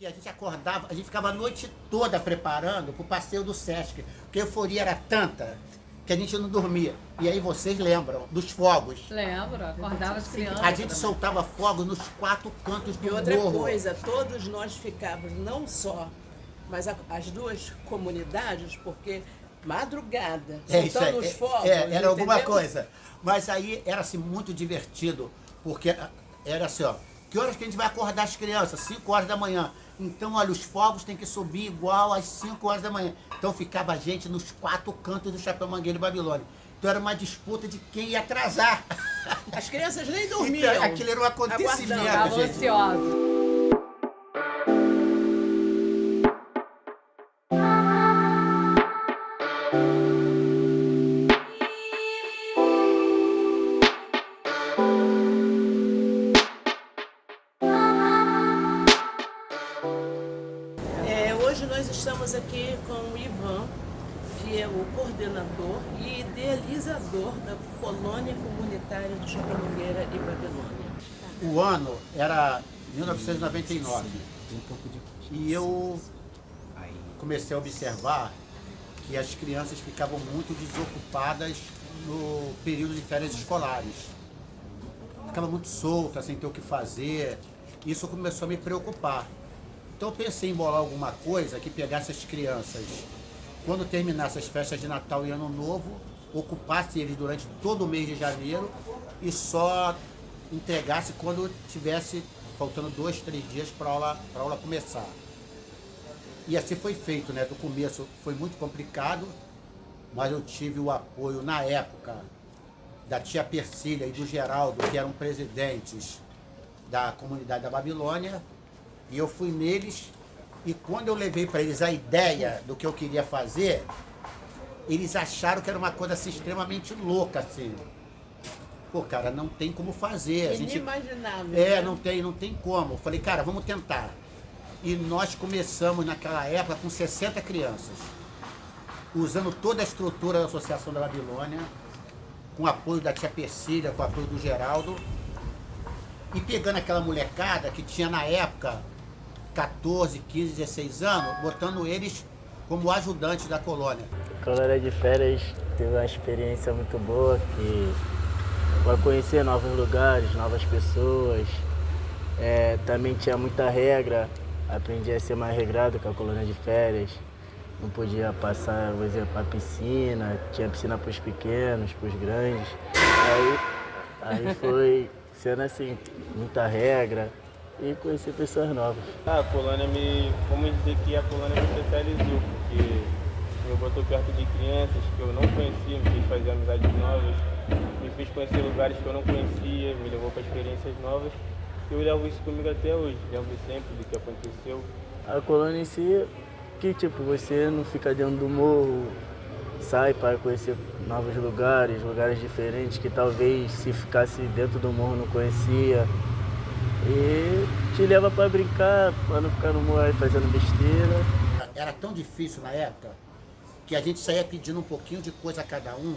Que a gente acordava, a gente ficava a noite toda preparando para o passeio do Sesc, porque a euforia era tanta que a gente não dormia. E aí vocês lembram dos fogos? Lembro, acordava as crianças. A gente soltava fogos nos 4 cantos do E outra morro. coisa, todos nós ficávamos, não só, mas as duas comunidades, porque madrugada, soltando os fogos. Era alguma entendeu? coisa. Mas aí era assim, muito divertido, porque era assim, ó, que horas que a gente vai acordar as crianças? 5 horas da manhã. Então, olha, os fogos têm que subir igual às 5 horas da manhã. Então ficava a gente nos 4 cantos do Chapéu Mangueira e Babilônia. Então era uma disputa de quem ia atrasar. As crianças nem dormiam. Então, aquilo era um acontecimento, Estavam gente. ansiosos. Hoje nós estamos aqui com o Ivan, que é o coordenador e idealizador da colônia comunitária do Chapéu Mangueira e Babilônia. O ano era 1999. E eu comecei a observar que as crianças ficavam muito desocupadas no período de férias escolares. Ficava muito solta, sem ter o que fazer. Isso começou a me preocupar. Então eu pensei em bolar alguma coisa que pegasse as crianças, quando terminasse as festas de Natal e Ano Novo, ocupasse eles durante todo o mês de janeiro e só entregasse quando tivesse faltando 2, 3 dias para a aula começar. E assim foi feito, né? Do começo foi muito complicado, mas eu tive o apoio na época da tia Persília e do Geraldo, que eram presidentes da comunidade da Babilônia, e eu fui neles, e quando eu levei para eles a ideia do que eu queria fazer, eles acharam que era uma coisa assim, extremamente louca, assim. Pô, cara, não tem como fazer. Inimaginável. Não tem como. Eu falei, cara, vamos tentar. E nós começamos naquela época com 60 crianças, usando toda a estrutura da Associação da Babilônia, com o apoio da tia Persília, com o apoio do Geraldo, e pegando aquela molecada que tinha na época 14, 15, 16 anos, botando eles como ajudantes da colônia. A colônia de férias teve uma experiência muito boa, que vai conhecer novos lugares, novas pessoas. Também tinha muita regra, aprendi a ser mais regrado com a colônia de férias. Não podia passar, por exemplo, a piscina, tinha piscina para os pequenos, para os grandes. Aí foi sendo assim, muita regra e conhecer pessoas novas. A colônia vamos dizer que a colônia me socializou, porque me botou perto de crianças que eu não conhecia, me fez fazer amizades novas, me fez conhecer lugares que eu não conhecia, me levou para experiências novas. E eu levo isso comigo até hoje, lembro sempre do que aconteceu. A colônia em si, que tipo, você não fica dentro do morro, sai para conhecer novos lugares diferentes que talvez se ficasse dentro do morro não conhecia. E te leva para brincar, para não ficar no morro aí fazendo besteira. Era tão difícil na época que a gente saía pedindo um pouquinho de coisa a cada um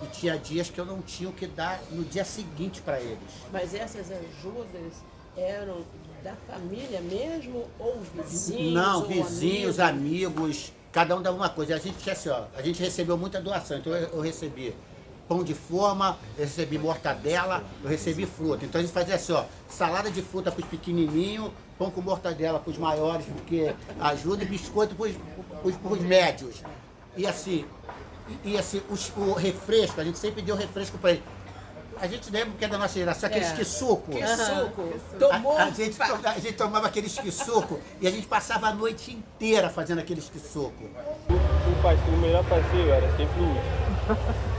e tinha dias que eu não tinha o que dar no dia seguinte para eles. Mas essas ajudas eram da família mesmo ou vizinhos? Não, ou vizinhos, amigos, cada um dava uma coisa. A gente tinha assim, ó, a gente recebeu muita doação, então eu recebi pão de forma, eu recebi mortadela, eu recebi fruta. Então a gente fazia assim, ó, salada de fruta para os pequenininhos, pão com mortadela para os maiores, porque ajuda, e biscoito para os médios. E assim, o refresco, a gente sempre deu refresco para eles. A gente lembra que é da nossa geração, aqueles que suco. Que suco. Tomou. A gente tomava aqueles que suco e a gente passava a noite inteira fazendo aqueles que suco. O melhor passeio era sempre o último.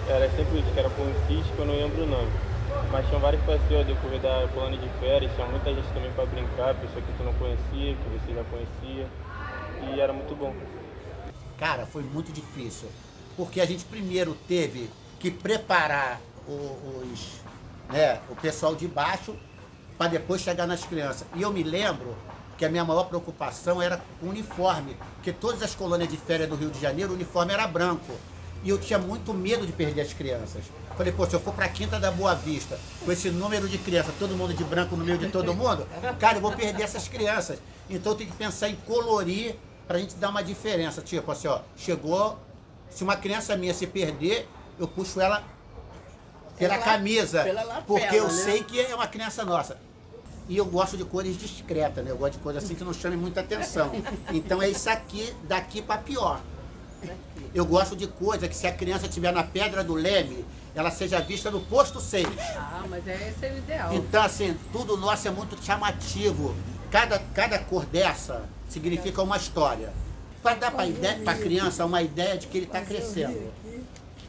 Era sempre o último, que era com um sítio, que eu não lembro o nome. Mas tinham vários passeios ao decorrer da colônia de férias, tinha muita gente também para brincar, pessoa que tu não conhecia, que você já conhecia. E era muito bom. Cara, foi muito difícil, porque a gente primeiro teve que preparar o pessoal de baixo para depois chegar nas crianças. E eu me lembro que a minha maior preocupação era o uniforme, porque todas as colônias de férias do Rio de Janeiro, o uniforme era branco. E eu tinha muito medo de perder as crianças. Falei, pô, se eu for pra Quinta da Boa Vista, com esse número de crianças, todo mundo de branco no meio de todo mundo, cara, eu vou perder essas crianças. Então eu tenho que pensar em colorir pra gente dar uma diferença. Tipo assim, ó, chegou, se uma criança minha se perder, eu puxo ela pela camisa, pela lapela, porque eu né? sei que é uma criança nossa. E eu gosto de cores discretas, né? Eu gosto de cores assim que não chamem muita atenção. Então é isso aqui, daqui pra pior. Eu gosto de coisa que se a criança estiver na Pedra do Leme, ela seja vista no posto 6. Ah, mas esse é o ideal. Então, assim, tudo nosso é muito chamativo. Cada cor dessa significa uma história. Para dar para a criança uma ideia de que ele está crescendo.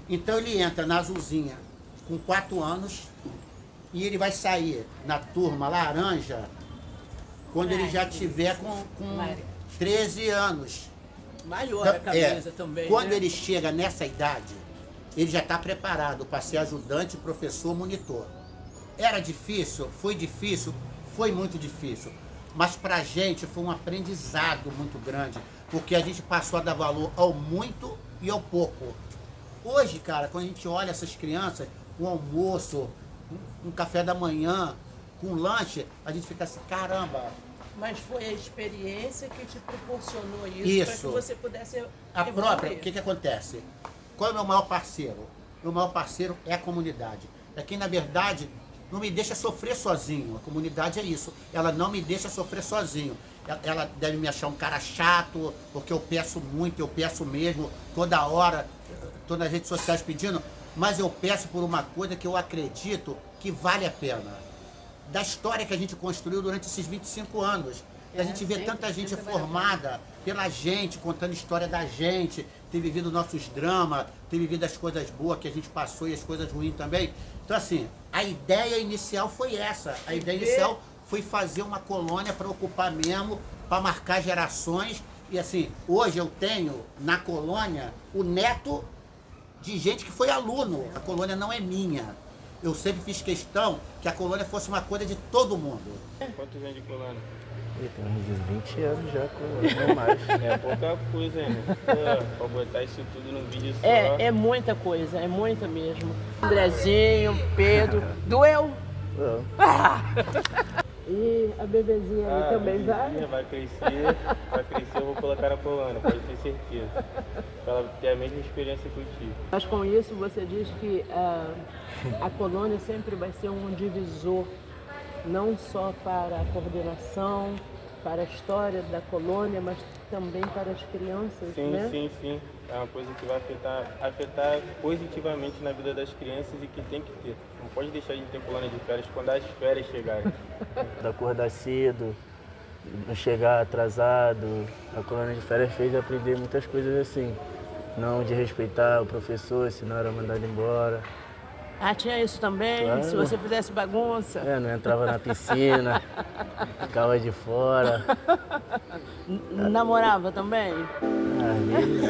Então ele entra na azulzinha com 4 anos e ele vai sair na turma laranja quando ele já tiver com 13 anos. Maior a camisa também, Quando né? ele chega nessa idade, ele já está preparado para ser ajudante, professor, monitor. Era difícil? Foi muito difícil. Mas para a gente foi um aprendizado muito grande, porque a gente passou a dar valor ao muito e ao pouco. Hoje, cara, quando a gente olha essas crianças, um almoço, um café da manhã, com lanche, a gente fica assim, caramba. Mas foi a experiência que te proporcionou isso, para que você pudesse A evoluir. própria, o que acontece? Qual é o meu maior parceiro? Meu maior parceiro é a comunidade. É quem, na verdade, não me deixa sofrer sozinho. A comunidade é isso. Ela não me deixa sofrer sozinho. Ela deve me achar um cara chato, porque eu peço muito, eu peço mesmo, toda hora, estou nas redes sociais pedindo, mas eu peço por uma coisa que eu acredito que vale a pena. Da história que a gente construiu durante esses 25 anos. E a gente vê tanta gente formada pela gente, contando história da gente, ter vivido nossos dramas, ter vivido as coisas boas que a gente passou e as coisas ruins também. Então, assim, a ideia inicial foi essa. A ideia inicial foi fazer uma colônia para ocupar mesmo, para marcar gerações. E, assim, hoje eu tenho na colônia o neto de gente que foi aluno. A colônia não é minha. Eu sempre fiz questão que a colônia fosse uma coisa de todo mundo. Quantos anos de colônia? Tem uns 20 anos já, não mais. É pouca coisa ainda. Pra botar isso tudo no vídeo só. É muita coisa, é muita mesmo. Andrezinho, Pedro, doeu? Não. E a bebezinha ali também vai? Vai crescer, eu vou colocar na colônia, pode ter certeza. Pra ela ter a mesma experiência que eu tive. Mas com isso você diz que a colônia sempre vai ser um divisor, não só para a coordenação, para a história da colônia, mas também para as crianças, Sim, né? sim. É uma coisa que vai afetar positivamente na vida das crianças e que tem que ter. Não pode deixar de ter colônia de férias quando as férias chegarem. Acordar cedo, não chegar atrasado. A colônia de férias fez aprender muitas coisas assim. Não de respeitar o professor, senão era mandado embora. Ah, tinha isso também? Claro. Se você fizesse bagunça? Não entrava na piscina, ficava de fora. Namorava também? Às vezes.